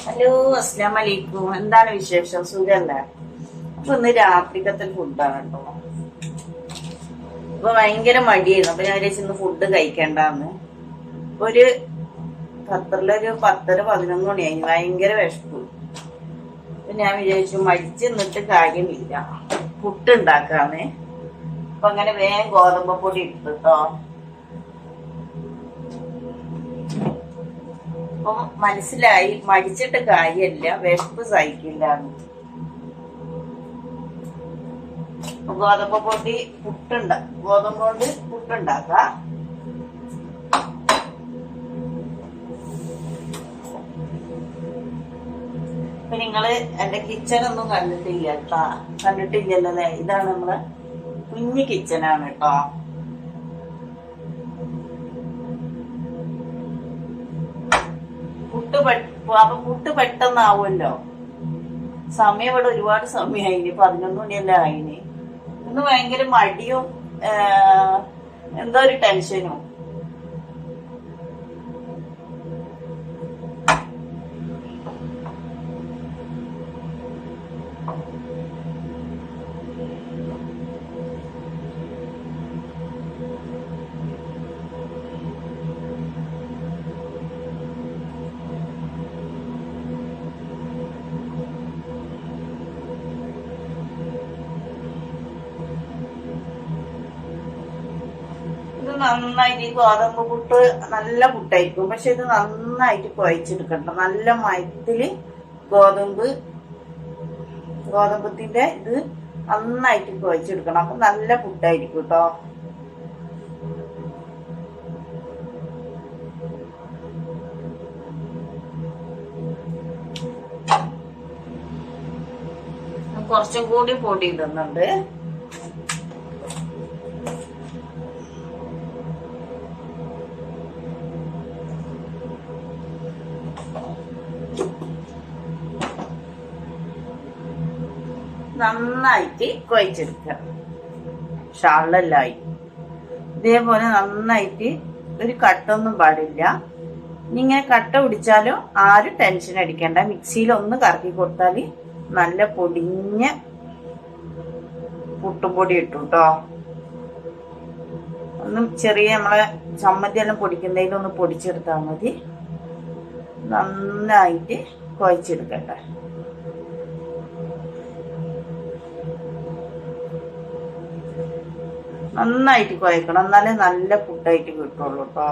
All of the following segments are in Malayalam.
ഹലോ, അസ്സലാമു അലൈക്കും. എന്താണ് വിശേഷം? സുഖല്ലേ? അപ്പൊ ഇന്ന് രാത്രിക്കത്തെ ഫുഡാണ് കേട്ടോ. അപ്പൊ ഭയങ്കര മടിയായിരുന്നു. അപ്പൊ ഞാൻ വിചാരിച്ചു ഇന്ന് ഫുഡ് കഴിക്കണ്ടെന്ന്. ഒരു ഖത്തറിലൊരു 10:30-11 മണിയായി. ഭയങ്കര വിശപ്പ്. അപ്പൊ ഞാൻ വിചാരിച്ചു മടിച്ച് നിന്നിട്ട് കാര്യമില്ല, പുട്ടുണ്ടാക്കാന്ന്. അപ്പൊ അങ്ങനെ വേഗം ഗോതമ്പ് പൊടി ഇട്ടോ. അപ്പൊ മനസ്സിലായി മടിച്ചിട്ട് കാര്യമില്ല, വിശപ്പ് സഹിക്കില്ല. ഗോതമ്പ് പൊടി ഗോതമ്പ് കൊണ്ട് പുട്ടുണ്ടാക്കാം. അപ്പൊ നിങ്ങള് എന്റെ കിച്ചൺ ഒന്നും കണ്ടിട്ടില്ലല്ലോ അല്ലേ? ഇതാണ് നമ്മളെ കുഞ്ഞു കിച്ചനാണ് കേട്ടോ. അപ്പൊ പുട്ട് പെട്ടെന്നാവുമല്ലോ. സമയം ഇവിടെ ഒരുപാട് സമയമായിന്, 11 മണിയല്ലേ ആയിന്. ഇന്ന് ഭയങ്കര മടിയും എന്തോ ഒരു ടെൻഷനും. നന്നായിട്ട് ഈ ഗോതമ്പ് പുട്ട് നല്ല പുട്ടായിരിക്കും. പക്ഷെ ഇത് നന്നായിട്ട് കുഴച്ചെടുക്കണം. നല്ല മയത്തില് ഗോതമ്പത്തിന്റെ ഇത് നന്നായിട്ട് കുഴച്ചെടുക്കണം. അപ്പൊ നല്ല പുട്ടായിരിക്കും കേട്ടോ. കുറച്ചും കൂടി പൊടി ഇടുന്നുണ്ട്. നന്നായിട്ട് കുഴച്ചെടുക്കുക. ഷാളെല്ലായി ഇതേപോലെ നന്നായിട്ട്, ഒരു കട്ടൊന്നും പാടില്ല. ഇങ്ങനെ കട്ട പിടിച്ചാലും ആരും ടെൻഷൻ അടിക്കണ്ട. മിക്സിയിൽ ഒന്ന് കറക്കി കൊടുത്താല് നല്ല പൊടിഞ്ഞ പുട്ടുപൊടി ഇട്ടു കേട്ടോ. ഒന്നും ചെറിയ നമ്മളെ ചമ്മന്തി എല്ലാം പൊടിക്കുന്നതിലൊന്ന് പൊടിച്ചെടുത്താൽ മതി. നന്നായിട്ട് കുഴച്ചെടുക്കട്ടെ. നന്നായിട്ട് കുഴക്കണം, എന്നാലേ നല്ല പുട്ടായിട്ട് കിട്ടുള്ളൂ കേട്ടോ.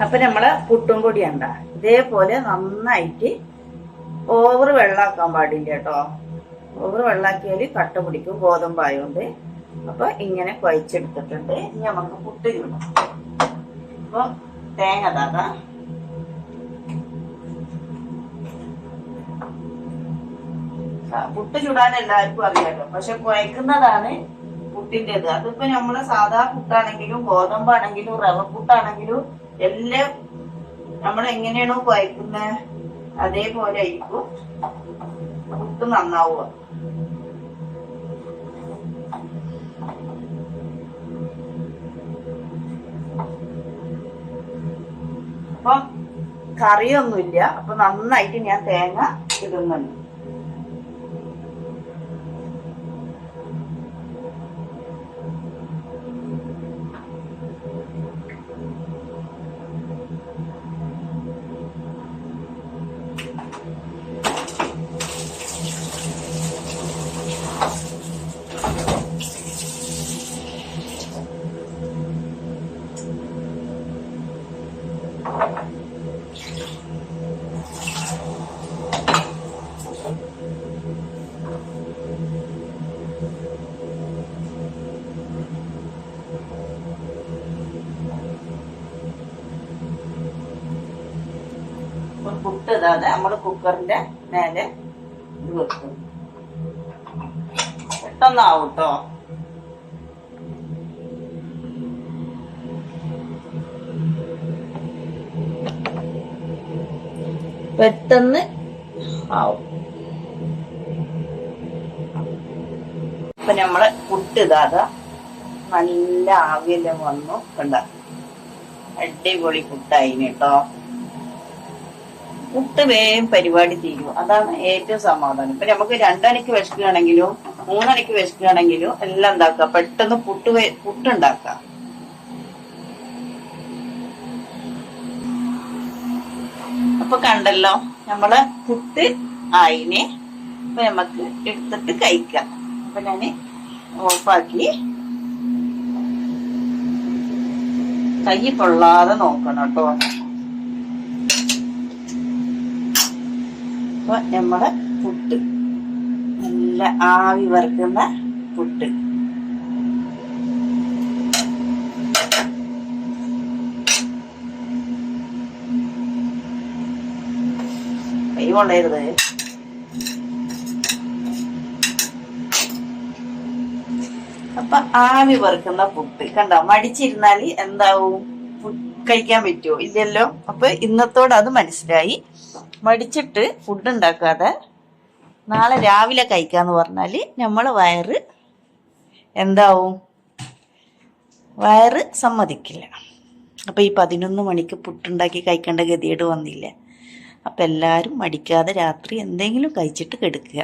അപ്പൊ നമ്മള് പുട്ടും പൊടി ഉണ്ട ഇതേപോലെ നന്നായിട്ട് ഓവർ വെള്ളാക്കാൻ പാടില്ല കേട്ടോ. ഓവർ വെള്ളാക്കിയാല് കട്ട പിടിക്കും, ഗോതമ്പായോണ്ട്. അപ്പൊ ഇങ്ങനെ കുഴച്ചെടുത്തിട്ടുണ്ട്. ഇനി നമുക്ക് പുട്ട് ചൂടാം. അപ്പൊ തേങ്ങ താക്കാം. പുട്ട് ചുടാൻ എല്ലാവർക്കും അറിയാലോ, പക്ഷെ കുഴക്കുന്നതാണ് പുട്ടിൻ്റെത്. അതിപ്പോ നമ്മള് സാധാ പുട്ടാണെങ്കിലും ഗോതമ്പാണെങ്കിലും റവ പുട്ടാണെങ്കിലും എല്ലാം നമ്മൾ എങ്ങനെയാണോ കുഴക്കുന്നത് അതേപോലെ ആയിരിക്കും പുട്ട് നന്നാവുക. അപ്പൊ കറിയൊന്നുമില്ല. അപ്പൊ നന്നായിട്ട് ഞാൻ തേങ്ങ ഇടുന്നുണ്ട്. പുട്ട് ഇതാതെ നമ്മള് കുക്കറിന്റെ മേലെ ഇത് വെക്കും. പെട്ടെന്നാവും കേട്ടോ. പെട്ടെന്ന് ആവും. അപ്പൊ നമ്മള് പുട്ട് ഇതാ നല്ല ആവിയെല്ലാം വന്നു കണ്ട. അടിപൊളി പുട്ടായിന് കേട്ടോ. പുട്ട് വേഗം പരിപാടി തീരും, അതാണ് ഏറ്റവും സമാധാനം. ഇപ്പൊ നമുക്ക് 2 മണിക്ക് വിശക്കുകയാണെങ്കിലും 3 മണിക്ക് വിശക്കുകയാണെങ്കിലും എല്ലാം എന്താക്കാം, പെട്ടെന്ന് പുട്ടുണ്ടാക്കാം. അപ്പൊ കണ്ടല്ലോ നമ്മളെ പുട്ട് ആയിന്. അപ്പൊ നമുക്ക് എടുത്തിട്ട് കഴിക്കാം. അപ്പൊ ഞാന് ഓഫാക്കി, കൈ പൊള്ളാതെ നോക്കണം കേട്ടോ. അപ്പൊ നമ്മളെ പുട്ട് നല്ല ആവി വറുക്കുന്ന പുട്ട്. കൈ കൊള്ളരുത്. അപ്പൊ ആവി വറുക്കുന്ന പുട്ട് കണ്ടോ. മടിച്ചിരുന്നാല് എന്താവും, കഴിക്കാൻ പറ്റുമോ? ഇല്ലല്ലോ. അപ്പൊ ഇന്നത്തോടെ അത് മനസ്സിലായി. മടിച്ചിട്ട് ഫുഡ് ഉണ്ടാക്കാതെ നാളെ രാവിലെ കഴിക്കാന്ന് പറഞ്ഞാല് നമ്മളെ വയറ് എന്താവും, വയറ് സമ്മതിക്കില്ല. അപ്പൊ ഈ 11 മണിക്ക് പുട്ടുണ്ടാക്കി കഴിക്കേണ്ട ഗതികേട് വന്നില്ല. അപ്പൊ എല്ലാരും മടിക്കാതെ രാത്രി എന്തെങ്കിലും കഴിച്ചിട്ട് കിടക്കുക.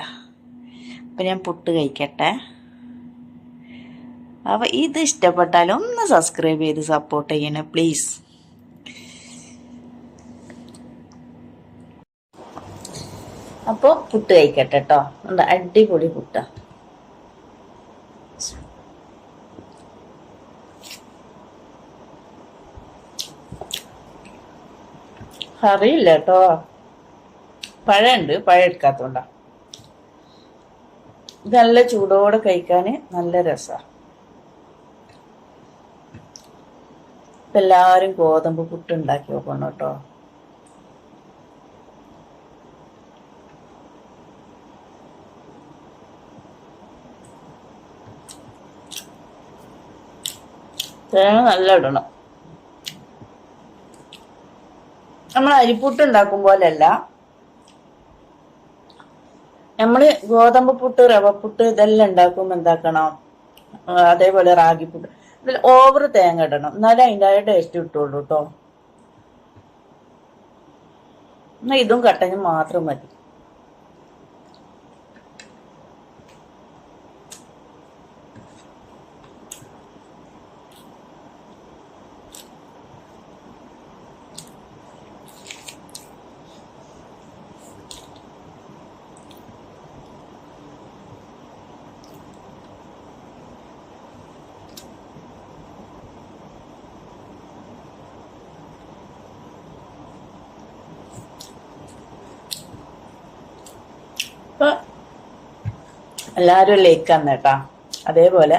അപ്പൊ ഞാൻ പുട്ട് കഴിക്കട്ടെ. അപ്പോൾ ഇത് ഇഷ്ടപ്പെട്ടാൽ ഒന്ന് സബ്സ്ക്രൈബ് ചെയ്ത് സപ്പോർട്ട് ചെയ്യണേ പ്ലീസ്. അപ്പോൾ പുട്ട് കഴിക്കട്ടെ കേട്ടോ. അടിപൊളി പുട്ട. അറിയില്ല കേട്ടോ, പഴമുണ്ട്, പഴം എടുക്കാത്തോണ്ടാ. ഇത് നല്ല ചൂടോടെ കഴിക്കാൻ നല്ല രസമാണ്. എല്ലാവരും ഗോതമ്പ് പുട്ട് ഉണ്ടാക്കി നോക്കണം കേട്ടോ. തേങ്ങ നല്ല ഇടണം. നമ്മൾ അരിപ്പുട്ട് ഉണ്ടാക്കും പോലെയല്ല. നമ്മള് ഗോതമ്പ് പുട്ട്, റവപ്പുട്ട് ഇതെല്ലാം ഉണ്ടാക്കുമ്പോൾ എന്താക്കണം, അതേപോലെ റാഗിപ്പുട്ട് ഇതിൽ ഓവർ തേങ്ങ ഇടണം, എന്നാലേ അതിൻ്റെ ടേസ്റ്റ് കിട്ടുള്ളൂ കേട്ടോ. എന്നാൽ ഇതും കട്ടനും മാത്രം മതി. അപ്പൊ എല്ലാവരും ലൈക്ക് തന്നെ കേട്ടാ. അതേപോലെ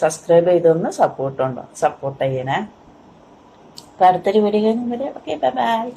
സബ്സ്ക്രൈബ് ചെയ്തൊന്ന് സപ്പോർട്ട് ചെയ്യണേ. അടുത്തൊരു വീഡിയോ വരെ. Okay, bye bye.